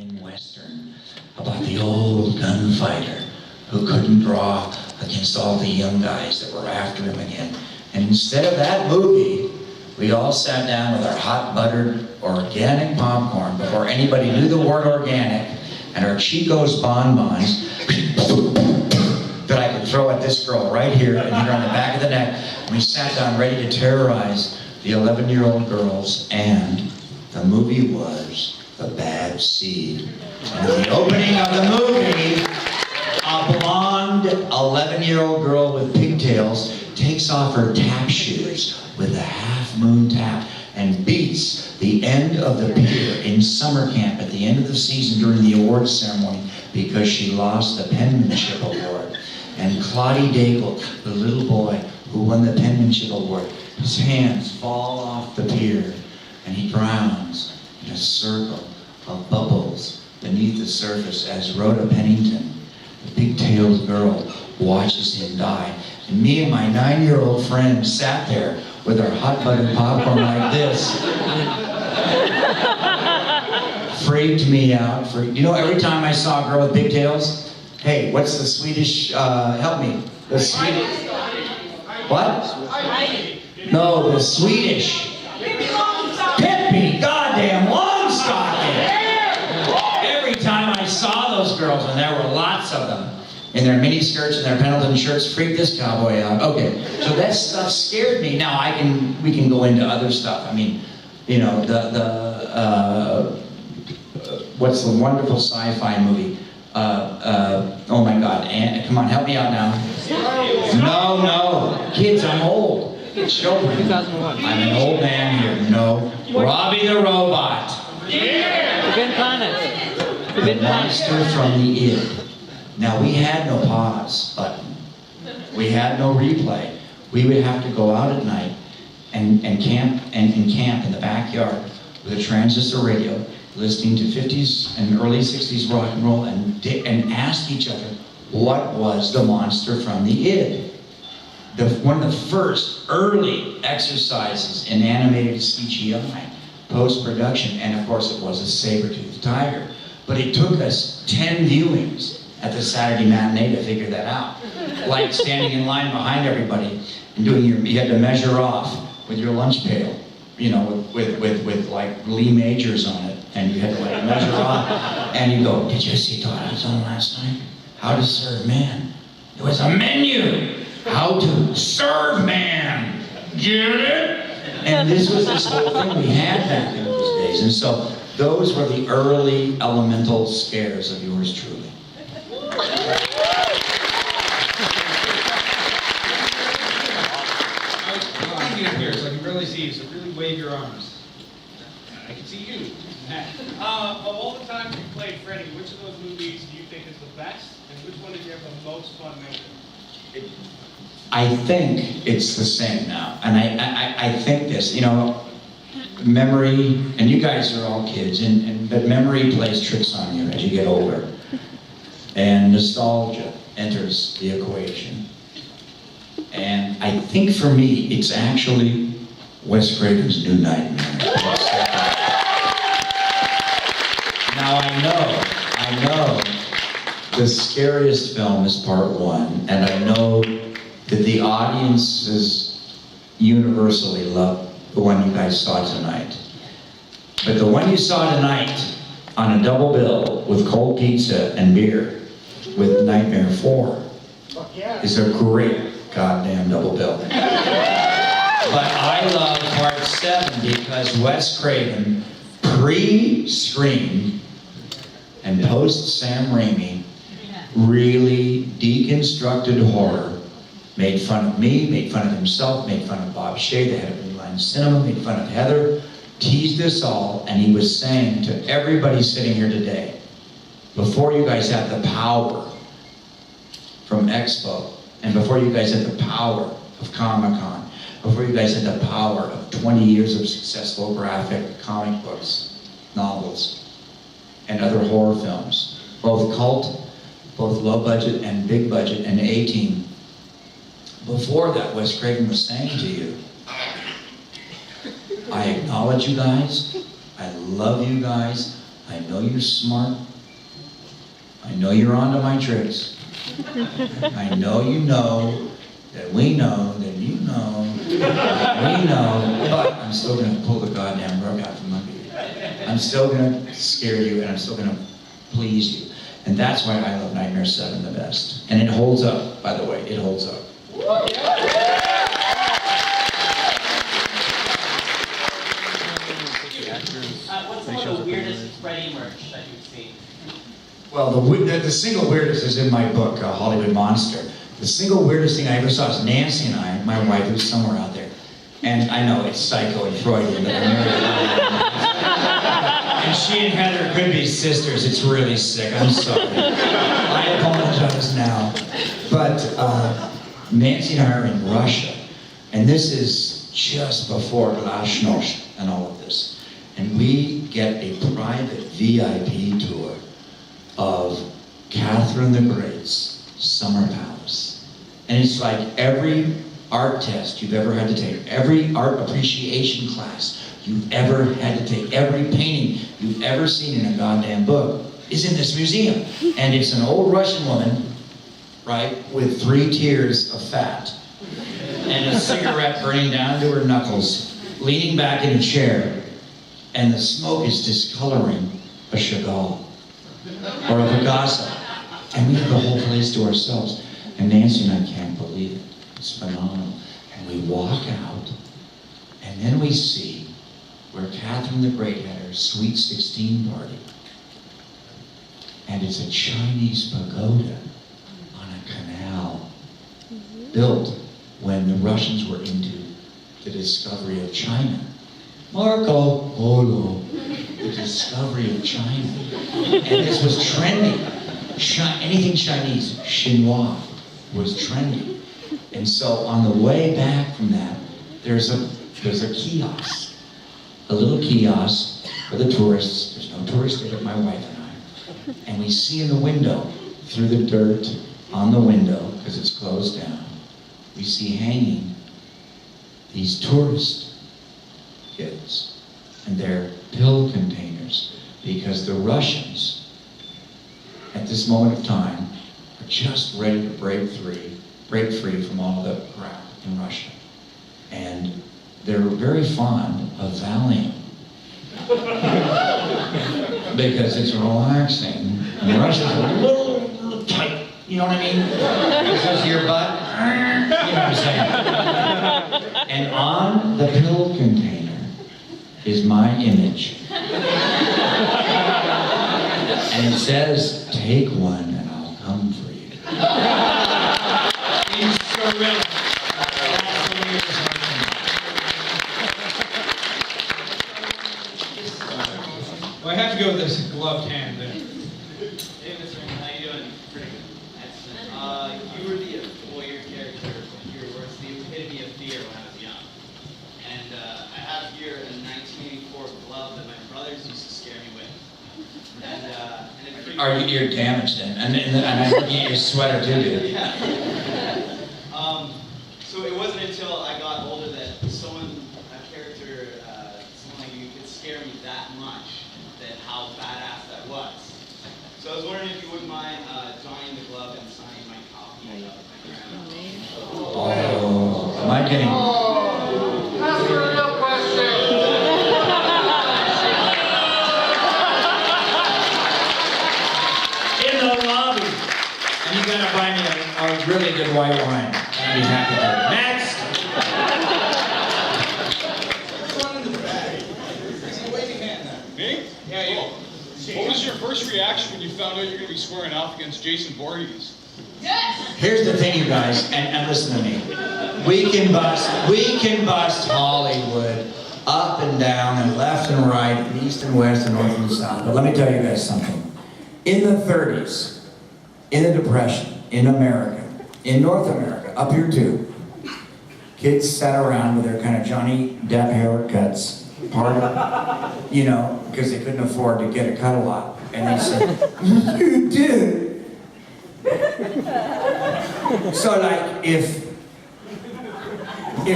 Italian Western about the old gunfighter who couldn't draw against all the young guys that were after him again. And instead of that movie, we all sat down with our hot buttered organic popcorn before anybody knew the word organic, and our Chico's bonbons that I could throw at this girl right here and hit her on the back of the neck. And we sat down ready to terrorize the 11-year-old girls, and the movie was The Bad Seed. And at the opening of the movie, a blonde 11-year-old girl with pigtails takes off her tap shoes with a half-moon tap and beats the end of the pier in summer camp at the end of the season during the awards ceremony because she lost the penmanship award. And Claudie Daigle, the little boy who won the penmanship award, his hands fall off the pier and he drowns in a circle of bubbles beneath the surface as Rhoda Pennington, the pigtailed girl, watches him die. And me and my 9-year-old friend sat there with our hot buttered popcorn like this. Freaked me out. You know, every time I saw a girl with pigtails, hey, what's the Swedish, help me. The Swedish. What? No, the Swedish. Pippi, goddamn Longstocking. Every time I saw those girls, and there were lots of them, in their mini skirts and their Pendleton shirts, freaked this cowboy out. Okay, so that stuff scared me. Now we can go into other stuff. I mean, you know, what's the wonderful sci-fi movie? Oh my God, come on, help me out now. No, kids, I'm old. Children. 2001. I'm an old man here. No, Robbie the Robot. Yeah. Forbidden Planet. The monster from the id. Now, we had no pause button. We had no replay. We would have to go out at night and camp in the backyard with a transistor radio, listening to 50s and early 60s rock and roll, and ask each other, what was the monster from the id? One of the first early exercises in animated CGI, post-production, and of course it was a saber-toothed tiger. But it took us 10 viewings at the Saturday matinee to figure that out. Like standing in line behind everybody and you had to measure off with your lunch pail, you know, with like Lee Majors on it, and you had to like measure off, and you go, did you see Todd's on last night? How to serve man. It was a menu. How to serve man. Get it? And this was this whole thing we had back in those days. And so those were the early elemental scares of yours truly. Behind you here, so I can barely see you, so really wave your arms. I can see you. Of all the times you played Freddy, which of those movies do you think is the best, and which one did you have the most fun making? I think it's the same now, and I think this, you know, memory, and you guys are all kids, but memory plays tricks on you as you get older, and nostalgia enters the equation. And I think for me, it's actually Wes Craven's New Nightmare. Now I know the scariest film is part one, and I know that the audiences universally love the one you guys saw tonight. But the one you saw tonight on a double bill with cold pizza and beer with Nightmare 4 is a great goddamn double bill. But I love part 7 because Wes Craven pre-Scream and post-Sam Raimi really deconstructed horror. Made fun of me, made fun of himself, made fun of Bob Shea, the head of New Line Cinema, made fun of Heather, teased us all, and he was saying to everybody sitting here today, before you guys had the power from Expo, and before you guys had the power of Comic-Con, before you guys had the power of 20 years of successful graphic comic books, novels, and other horror films, both cult, both low budget and big budget and A-team. Before that, Wes Craven was saying to you, I acknowledge you guys, I love you guys, I know you're smart. I know you're onto my tricks. I know you know that we know that you know that we know, but I'm still gonna pull the goddamn rug out from under you. I'm still gonna scare you, and I'm still gonna please you. And that's why I love Nightmare 7 the best. And it holds up, by the way, it holds up. What's some of the weirdest Freddy merch that you've seen? Well, the single weirdest is in my book, Hollywood Monster. The single weirdest thing I ever saw is Nancy and I, my wife, who's somewhere out there. And I know it's psycho and Freudian, but I married. And she and Heather could be sisters. It's really sick. I'm sorry. I apologize now. But Nancy and I are in Russia. And this is just before Glasnost and all of this. And we get a private VIP tour of Catherine the Great's Summer Palace. And it's like every art test you've ever had to take, every art appreciation class you've ever had to take, every painting you've ever seen in a goddamn book is in this museum. And it's an old Russian woman, right, with 3 tiers of fat and a cigarette burning down to her knuckles, leaning back in a chair, and the smoke is discoloring a Chagall or a Picasso. And we have the whole place to ourselves. And Nancy and I can't believe it. It's phenomenal. And we walk out, and then we see where Catherine the Great had her Sweet 16 party. And it's a Chinese pagoda on a canal built when the Russians were into the discovery of China. Marco Polo, the discovery of China. And this was trendy. Anything Chinese, chinois, was trendy. And so on the way back from that, there's a kiosk, a little kiosk for the tourists. There's no tourists there but my wife and I. And we see in the window, through the dirt on the window, because it's closed down, we see hanging these tourist kids and their pill containers, because the Russians, at this moment of time, are just ready to break free from all the crap in Russia. And they're very fond of Valium. Because it's relaxing. And Russia's a little tight, you know what I mean? This is your butt. You know what I'm saying? And on the pill container is my image. And it says, take one and I'll come for you. In Cyrillic. That's the weirdest Well, I have to go with this gloved hand there. Hey, Mr. Englund, how you doing? Pretty good. Excellent. You were the voyeur character. You were the epitome of fear when I was young. And I have here a 1984 glove that my brothers used to scare me with. And it freaked Are you, you're damaged then? And I'm looking at your sweater too, dude. Yeah. So it wasn't until I got older that a character, someone like you could scare me that much, that how badass that was. So I was wondering if you wouldn't mind drawing the glove and signing my copy of my grandma. Oh, am I getting... Ask her a real question. In the lobby. And you gotta buy me a really good white wine. I'd be happy to. Next! Me? Yeah, you. What was your first reaction when you found out you were going to be squaring off against Jason Voorhees? Here's the thing, you guys, and listen to me. We can bust Hollywood up and down and left and right, and east and west and north and south. But let me tell you guys something. In the 30s, in the Depression, in America, in North America, up here too, kids sat around with their kind of Johnny Depp haircuts, you know, because they couldn't afford to get a cut a lot. And they said, you did. So like, if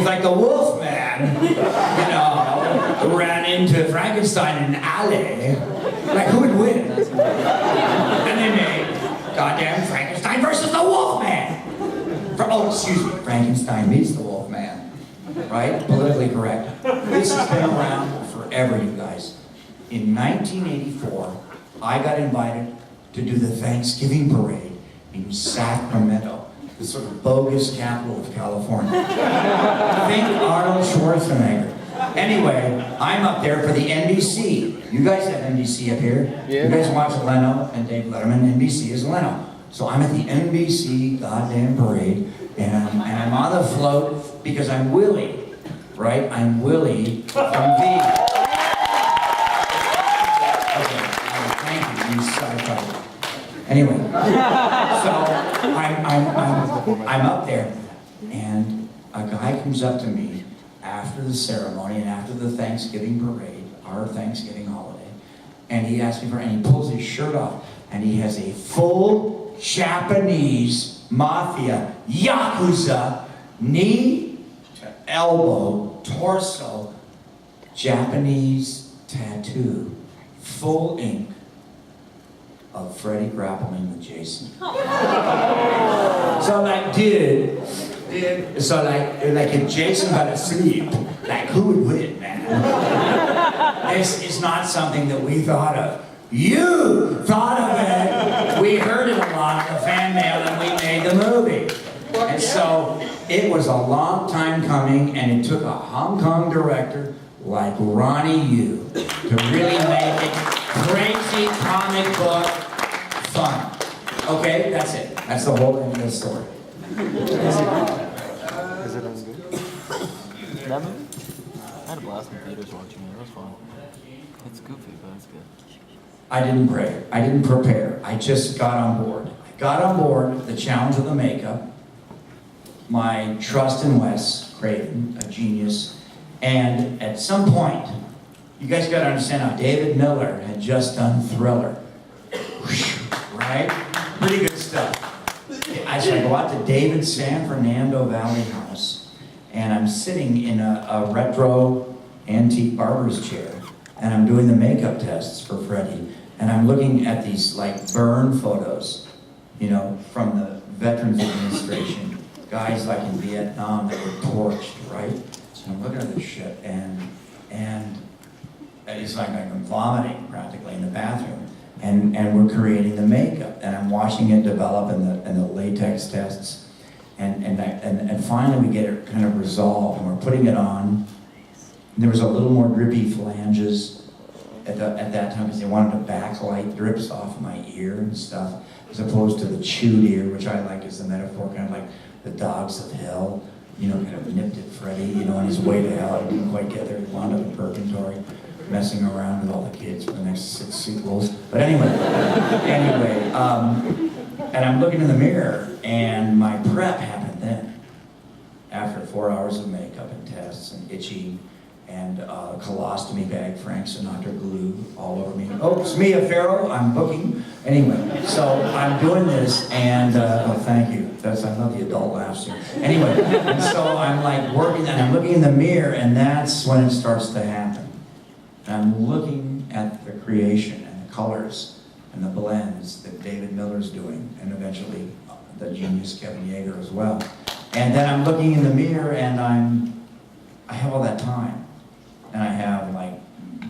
like the Wolfman, you know, ran into Frankenstein in an alley, Like, who would win? And they made goddamn Frankenstein versus the Wolfman. Oh, excuse me, Frankenstein meets the Wolfman. Right? Politically correct. This has been around forever, you guys. In 1984, I got invited to do the Thanksgiving parade in Sacramento, the sort of bogus capital of California. Think Arnold Schwarzenegger. Anyway, I'm up there for the NBC. You guys have NBC up here? Yeah. You guys watch Leno and Dave Letterman. NBC is Leno. So I'm at the NBC goddamn parade, and I'm on the float because I'm Willie, right? I'm Willie from V. Okay, thank you. You sci-fi. Anyway, so I'm up there, and a guy comes up to me after the ceremony and after the Thanksgiving parade, our Thanksgiving holiday, and he asks me and he pulls his shirt off, and he has a full Japanese mafia, Yakuza, knee to elbow, torso, Japanese tattoo, full ink of Freddy grappling with Jason. So like, dude, so like if Jason got asleep, like who would win, man? This is not something that we thought of. You thought of it. We heard it a lot in the fan mail and we made the movie. And so it was a long time coming, and it took a Hong Kong director like Ronnie Yu to really make it crazy comic book fun. Okay, that's it. That's the whole end of the story. Is it as good? That movie? I had a blast in theaters watching it. It was fun. It's goofy, but it's good. I didn't pray. I didn't prepare. I just got on board. I got on board the challenge of the makeup, my trust in Wes Craven, a genius, and at some point, you guys got to understand how David Miller had just done Thriller. Right? Pretty good stuff. So I go out to David's San Fernando Valley house, and I'm sitting in a retro antique barber's chair, and I'm doing the makeup tests for Freddy, and I'm looking at these like burn photos, you know, from the Veterans Administration, guys like in Vietnam that were torched, right? So I'm looking at this shit, and it's like I'm vomiting practically in the bathroom, and we're creating the makeup, and I'm watching it develop in the latex tests, and finally we get it kind of resolved, and we're putting it on. And there was a little more drippy flanges at that time because they wanted to backlight drips off my ear and stuff, as opposed to the chewed ear, which I like as the metaphor, kind of like the dogs of hell, you know, kind of nipped at Freddy, you know, on his way to hell. He didn't quite get there. He wound up in purgatory, messing around with all the kids for the next 6 sequels. But anyway, and I'm looking in the mirror, and my prep happened then. After 4 hours of makeup and tests and itchy, and colostomy bag, Frank Sinatra glue all over me. Oh, it's Mia Farrow, I'm booking. Anyway, so I'm doing this, and oh, thank you. I love the adult laughs here. Anyway, and so I'm like working, and I'm looking in the mirror, and that's when it starts to happen. And I'm looking at the creation and the colors and the blends that David Miller's doing, and eventually the genius Kevin Yeager as well. And then I'm looking in the mirror, and I have all that time. And I have like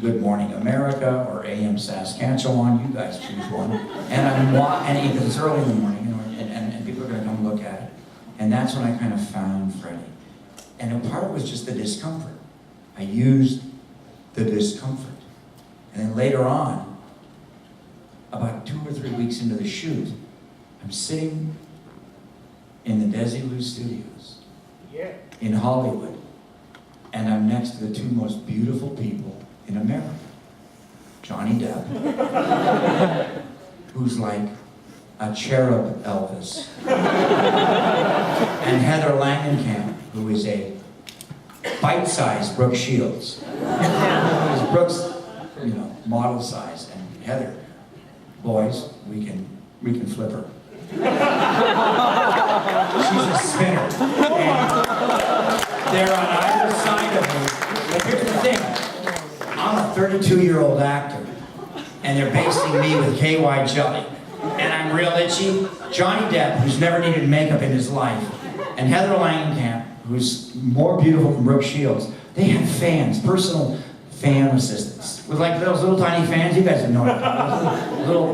Good Morning America or AM Saskatchewan, you guys choose one. And because it's early in the morning, you know, and people are gonna come look at it. And that's when I kind of found Freddy. And a part of it was just the discomfort. I used the discomfort. And then later on, about 2 or 3 weeks into the shoot, I'm sitting in the Desilu Studios in Hollywood. And I'm next to the 2 most beautiful people in America. Johnny Depp, who's like a cherub Elvis, and Heather Langenkamp, who is a bite-sized Brooke Shields. Because Brooke's, you know, model size, and Heather, boys, we can flip her. She's a spinner. And they're on either side of me. But here's the thing. I'm a 32-year-old actor. and they're basting me with KY jelly. And I'm real itchy. Johnny Depp, who's never needed makeup in his life, and Heather Langenkamp, who's more beautiful than Brooke Shields, they had fans, personal fan assistants, with like those little tiny fans. You guys know what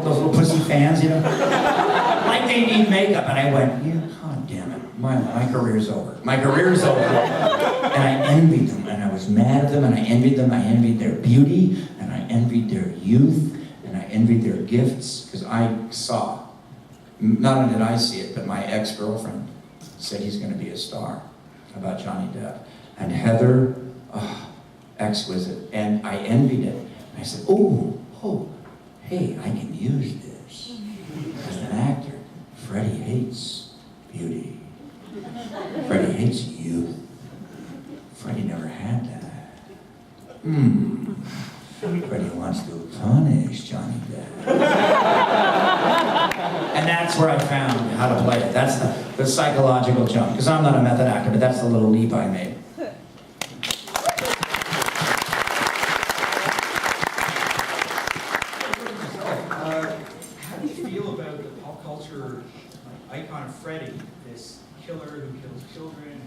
those little pussy fans, you know? Like they need makeup. And I went, yeah, God damn it, my career's over. My career's over. And I envied them, and I was mad at them, and I envied them. I envied their beauty, and I envied their youth, and I envied their gifts, because I saw, not only did I see it, but my ex-girlfriend said he's going to be a star, about Johnny Depp. And Heather, oh, exquisite. And I envied it. And I said, oh, hey, I can use this. As an actor, Freddy hates beauty. Freddy hates youth. Freddy never had that. Freddy wants to punish Johnny Depp. And that's where I found how to play it. That's the psychological jump. Because I'm not a method actor, but that's the little leap I made. How do you feel about the pop culture icon of Freddy, this killer who kills children,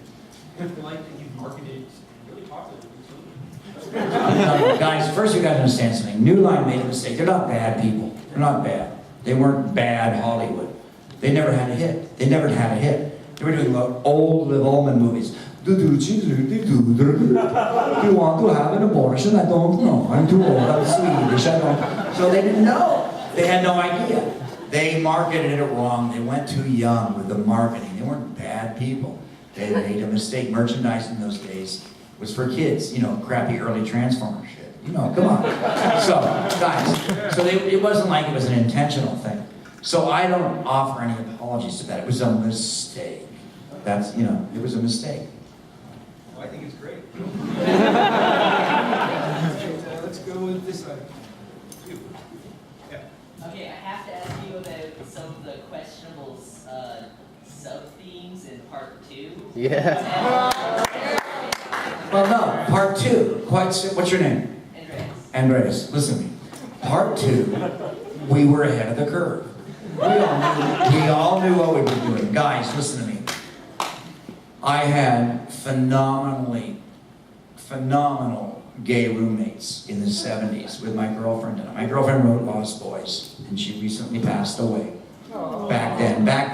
and the life that you've marketed and really popular with children? Guys, first you gotta understand something. New Line made a mistake. They're not bad people. They're not bad. They weren't bad Hollywood. They never had a hit. They never had a hit. They were doing old Liv Ullmann movies. Do you want to have an abortion? I don't know. I'm too old. I'm Swedish. I don't. So they didn't know. They had no idea. They marketed it wrong. They went too young with the marketing. They weren't bad people. They made a mistake. Merchandise in those days was for kids. You know, crappy early Transformer shit. You know, come on. So, guys, it wasn't like it was an intentional thing. So I don't offer any apologies to that. It was a mistake. That's, you know, it was a mistake. Well, I think it's great. Let's go with this side. You. Yeah. Okay, I have to ask you about some of the questionable sub-themes in part 2. Yeah. Well, no, part 2. What's your name? Andres. Listen to me. Part 2, we were ahead of the curve. We all knew what we were doing. Guys, listen to me. I had phenomenal gay roommates in the 70s with my girlfriend. And my girlfriend wrote Lost Boys, and she recently passed away. Back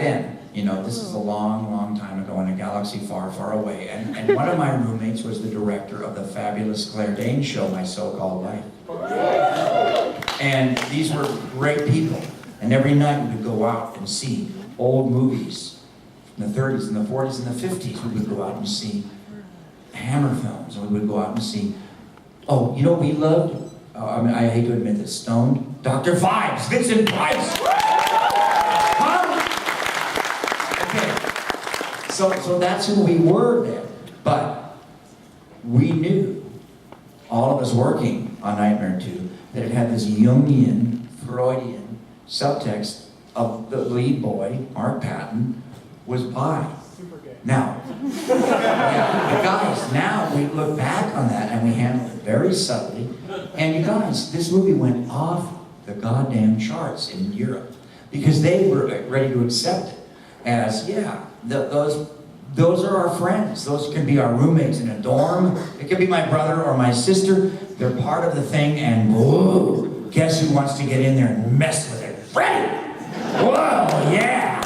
then, you know, this is a long, long time ago in a galaxy far, far away. And one of my roommates was the director of the fabulous Claire Danes show, My So-Called Life. And these were great people. And every night we would go out and see old movies from the 30s and the 40s and the 50s. We would go out and see Hammer films. And we would go out and see, oh, you know what we loved? I hate to admit this, stoned. Dr. Vibes, Vincent Price. Okay, so that's who we were then. But we knew, all of us working on Nightmare 2, that it had this Jungian, Freudian subtext of the lead boy, Mark Patton, was bi. Now, yeah, but guys, now we look back on that and we handled it very subtly. And you guys, this movie went off the goddamn charts in Europe because they were ready to accept it as, yeah, those are our friends. Those can be our roommates in a dorm. It could be my brother or my sister. They're part of the thing, and whoa, guess who wants to get in there and mess with it? Freddy! Whoa, yeah!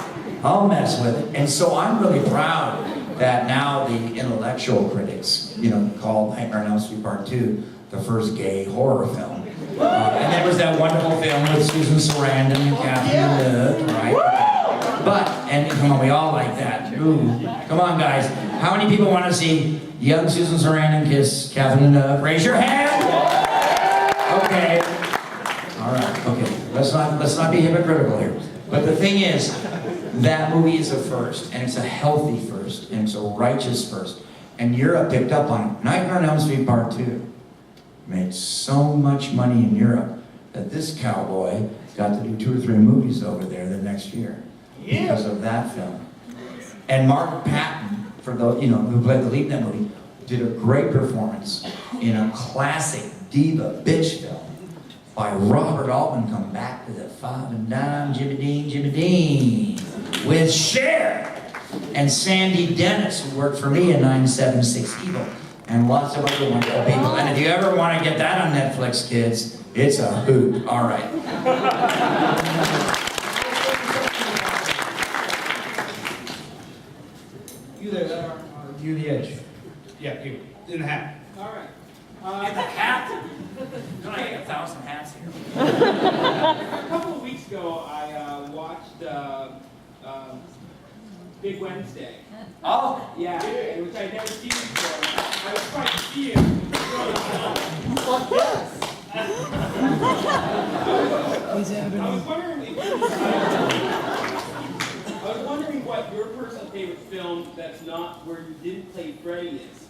I'll mess with it. And so I'm really proud that now the intellectual critics, you know, call Nightmare on Elm Street Part 2 the first gay horror film. And there was that wonderful film with Susan Sarandon and Catherine Deneuve, right? But, and come on, we all like that. Ooh, come on, guys. How many people want to see young Susan Sarandon kiss Catherine Deneuve? Raise your hand! Okay. All right, okay. Let's not be hypocritical here. But the thing is, that movie is a first, and it's a healthy first, and it's a righteous first. And Europe picked up on it. Nightmare on Elm Street Part 2 made so much money in Europe that this cowboy got to do 2 or 3 movies over there the next year because of that film. And Mark Patton, for those, you know, who played the lead in that movie, did a great performance in a classic diva bitch film. by Robert Englund, come back to the five and dime, Jimmy Dean, with Cher and Sandy Dennis, who worked for me in 976 Evil, and lots of other wonderful people. And if you ever want to get that on Netflix, kids, it's a hoot. All right. You there, that are you the edge. Yeah, you, in the hat. All right. In the hat? Don't I get 1,000 hats here? A couple of weeks ago, I watched Big Wednesday. Oh, Yeah, which I'd never seen before. I was quite to see it. I was wondering what your personal favorite film that's not where you didn't play Freddy is.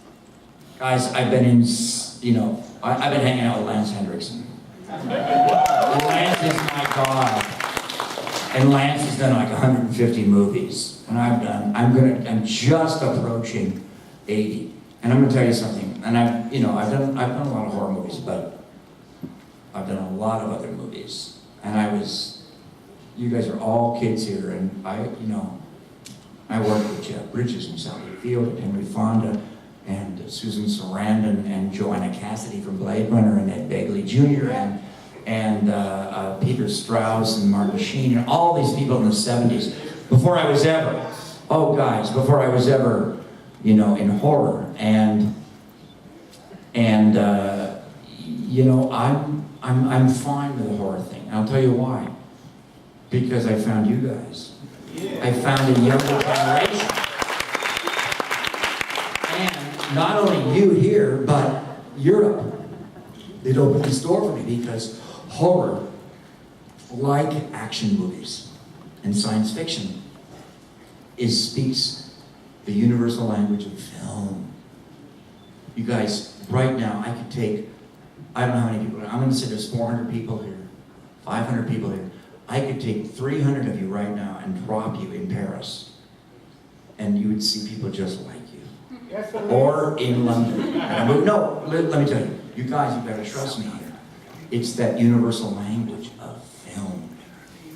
guys, I've been in, I've been hanging out with Lance Hendrickson. And Lance is my god. And Lance has done like 150 movies. And I'm just approaching 80. And I'm gonna tell you something. And I've done a lot of horror movies, but I've done a lot of other movies. And you guys are all kids here, and I worked with Jeff Bridges and Sally Field and Henry Fonda and Susan Sarandon and Joanna Cassidy from Blade Runner and Ed Begley Jr. and Peter Strauss and Martin Sheen and all these people in the 70s. Before I was ever in horror, and I'm fine with the horror thing. And I'll tell you why. Because I found you guys. I found a younger generation. And not only you here, but Europe. It opened this door for me because horror, like action movies and science fiction, speaks the universal language of film. You guys, right now, I could take, I don't know how many people, I'm going to say there's 400 people here, 500 people here. I could take 300 of you right now and drop you in Paris, and you would see people just like you. Yes, Or in London. No, let me tell you, you guys, you've got to trust me here. It's that universal language of film.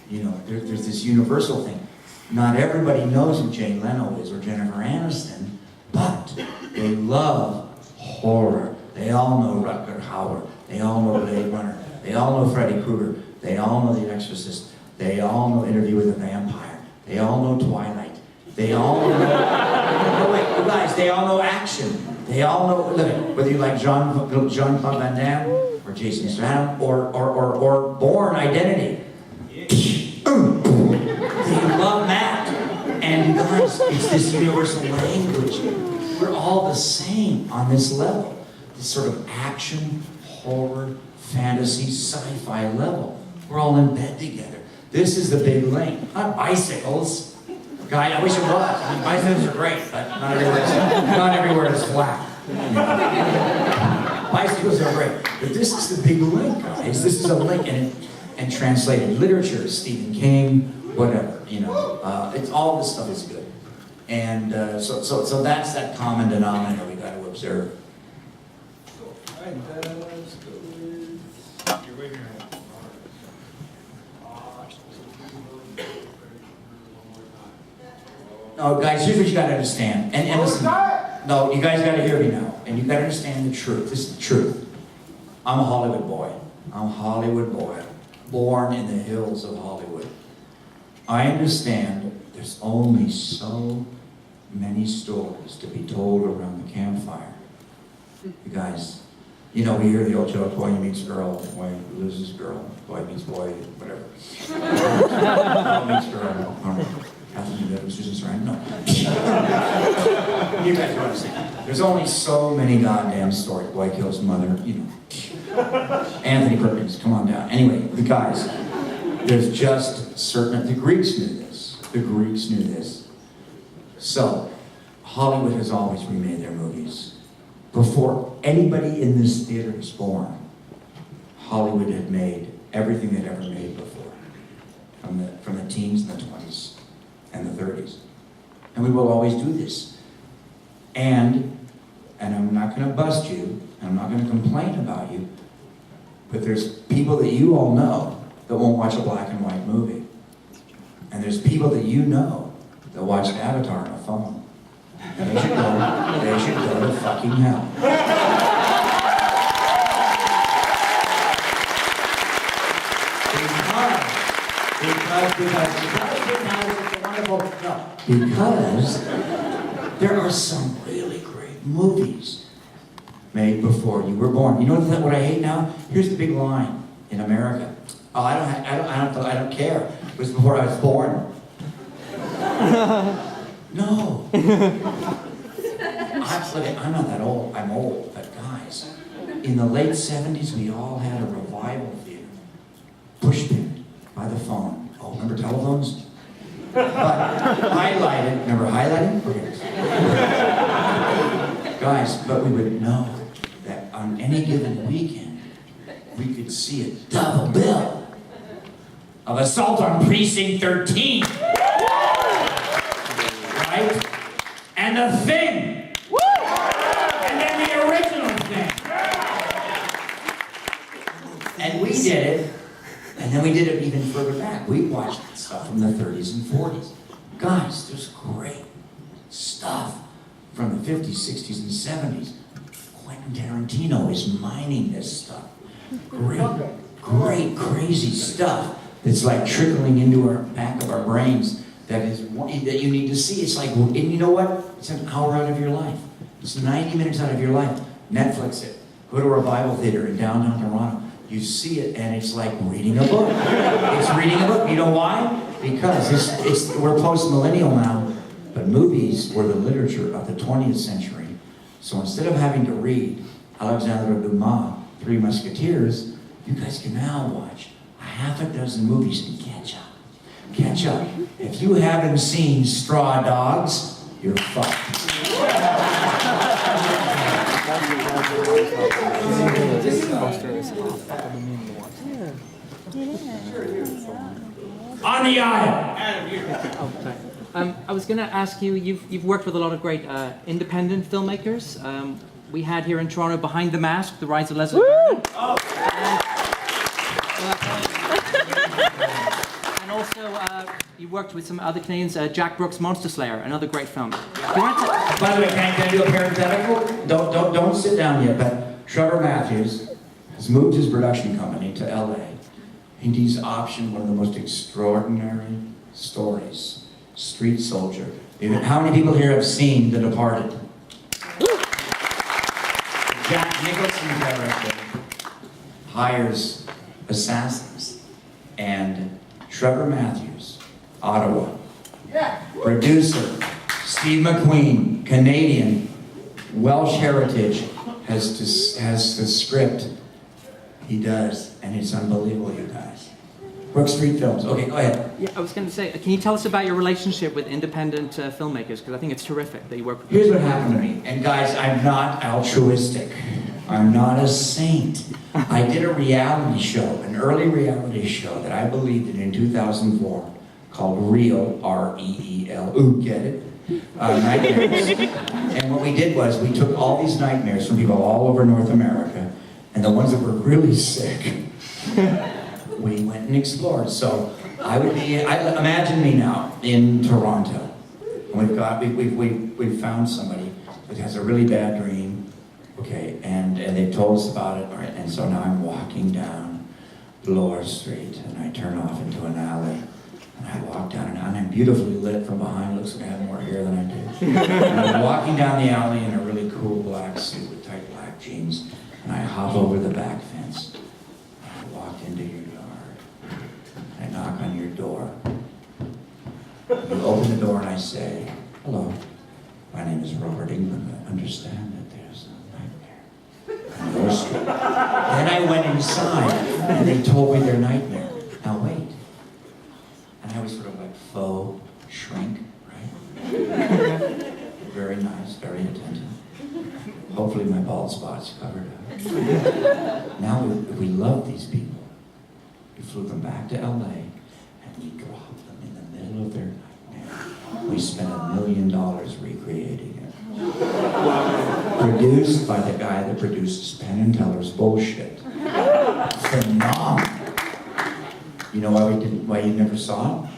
There's this universal thing. Not everybody knows who Jay Leno is or Jennifer Aniston, but they love horror. They all know Rutger Hauer. They all know Blade Runner. They all know Freddy Krueger. They all know The Exorcist. They all know Interview with a Vampire. They all know Twilight. They all know... No, wait, you guys, they all know action. They all know... Look, whether you like Jean-Claude Van Damme or Jason Statham or Bourne Identity. They love that. And you guys, it's this universal language. We're all the same on this level. This sort of action, horror, fantasy, sci-fi level. We're all in bed together. This is the big link. Not bicycles. Guy, I wish it was. I mean, bicycles are great, but not everywhere is flat. Bicycles are great. But this is the big link, guys. This is a link. And translated literature, Stephen King, whatever, it's all this stuff is good. And so that's that common denominator we got to observe. Cool. All right, let's go with... You're waving your hand. No, guys, here's what you got to understand. And listen, no, you guys got to hear me now. And you got to understand the truth. This is the truth. I'm a Hollywood boy. I'm a Hollywood boy. Born in the hills of Hollywood. I understand there's only so many stories to be told around the campfire. You guys, we hear the old joke, boy meets girl, boy loses girl, boy meets boy, whatever. Girl meets girl, Catherine Dennis, Susan Sarandon, no. You guys know what I'm saying. There's only so many goddamn stories. Boy kills mother, Anthony Perkins, come on down. Anyway, the guys, there's just certain, the Greeks knew this. The Greeks knew this. So, Hollywood has always remade their movies. Before anybody in this theater was born, Hollywood had made everything they'd ever made before. From the teens and the 20s and the 30s. And we will always do this. And I'm not going to bust you, and I'm not going to complain about you, But there's people that you all know that won't watch a black and white movie. And there's people that you know that watch Avatar on a phone. And they should go to fucking hell. Because there are some really great movies made before you were born. You know what I hate now? Here's the big line in America. Oh, I don't care. It was before I was born. No. I'm not that old. I'm old, but guys, in the late 70s, we all had a revival theater. Pushpin by the phone. Oh, remember telephones? But highlighted. Remember highlighting? Okay. Guys, but we would know that on any given weekend, we could see a double bill of Assault on Precinct 13. Right? And The Thing. And then the original Thing. And we did it. And then we did it even further back. We watched stuff from the 30s and 40s. Guys, there's great stuff from the 50s, 60s, and 70s. Quentin Tarantino is mining this stuff. Great, crazy stuff that's like trickling into our back of our brains that you need to see. It's like, and you know what? It's an hour out of your life. It's 90 minutes out of your life. Netflix it. Go to a revival theater in downtown Toronto. You see it, and it's like reading a book. It's reading a book. You know why? Because we're post-millennial now, but movies were the literature of the 20th century. So instead of having to read Alexandre Dumas' Three Musketeers, you guys can now watch a half a dozen movies and catch up. Catch up. If you haven't seen Straw Dogs, you're fucked. On the aisle. I was going to ask you, you've worked with a lot of great independent filmmakers. We had here in Toronto Behind the Mask, The Rise of Leslie Vernon. And also, you worked with some other Canadians, Jack Brooks' Monster Slayer, another great film. By the way, can I do a parenthetical? Don't sit down yet, but Trevor Matthews has moved his production company to LA, and he's optioned one of the most extraordinary stories, Street Soldier. How many people here have seen The Departed? Jack Nicholson character hires assassins, and Trevor Matthews, Ottawa, producer, Steve McQueen, Canadian, Welsh heritage, has the script. He does, and it's unbelievable, you guys. Brook Street Films. Okay, go ahead. Yeah, I was going to say, can you tell us about your relationship with independent filmmakers? Because I think it's terrific that you work with them. Here's what happened to me, and guys, I'm not altruistic. I'm not a saint. I did a reality show, an early reality show that I believed in 2004, called Reel, R-E-E-L. Ooh, get it? Nightmares. And what we did was we took all these nightmares from people all over North America, and the ones that were really sick, we went and explored. So imagine me now in Toronto. We've found somebody that has a really bad dream, okay, and they've told us about it, right? And so now I'm walking down Bloor Street, and I turn off into an alley. And I walk down, and I'm beautifully lit from behind. Looks like I have more hair than I do. And I'm walking down the alley in a really cool black suit with tight black jeans. And I hop over the back fence. I walk into your yard. I knock on your door. You open the door, and I say, "Hello, my name is Robert Englund. I understand that there's a nightmare on your street." Then I went inside, and they told me their nightmare. Now wait. And I was sort of like faux shrink, right? Very nice, very attentive. Hopefully my bald spot's covered up. Now we love these people. We flew them back to LA, and we dropped them in the middle of their nightmare. We spent $1 million recreating it. Produced by the guy that produces Penn and Teller's bullshit. phenomenal. You know why you never saw it?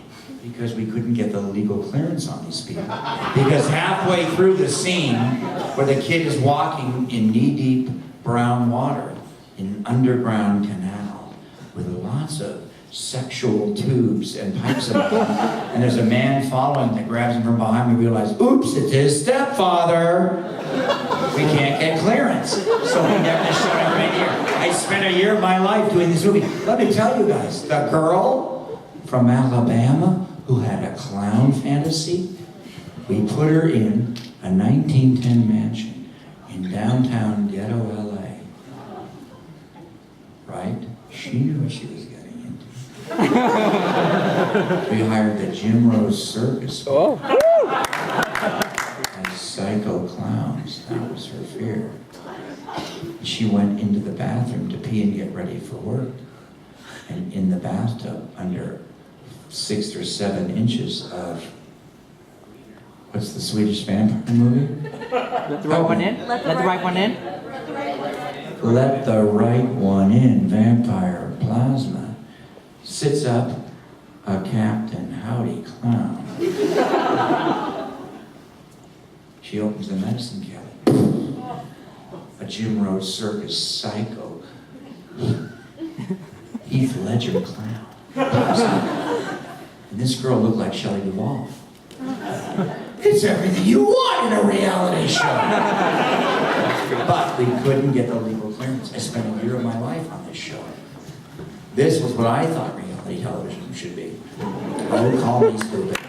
Because we couldn't get the legal clearance on these people. Because halfway through the scene, where the kid is walking in knee-deep brown water in an underground canal with lots of sexual tubes and pipes in them, and there's a man following that grabs him from behind, we realize, oops, it's his stepfather. We can't get clearance. So we never showed him right here. I spent a year of my life doing this movie. Let me tell you guys, the girl from Alabama who had a clown fantasy, we put her in a 1910 mansion in downtown ghetto LA. Right? She knew what she was getting into. We hired the Jim Rose Circus. As psycho clowns. That was her fear. She went into the bathroom to pee and get ready for work. And in the bathtub, under 6 or 7 inches of, what's the Swedish vampire movie? Let the right one in. Let the right one in. Let the right one in, vampire plasma. Sits up a Captain Howdy clown. She opens the medicine cabinet. A Jim Rose Circus psycho. Heath Ledger clown. And this girl looked like Shelley Duvall. It's everything you want in a reality show. But we couldn't get the legal clearance. I spent a year of my life on this show. This was what I thought reality television should be. Don't call me stupid.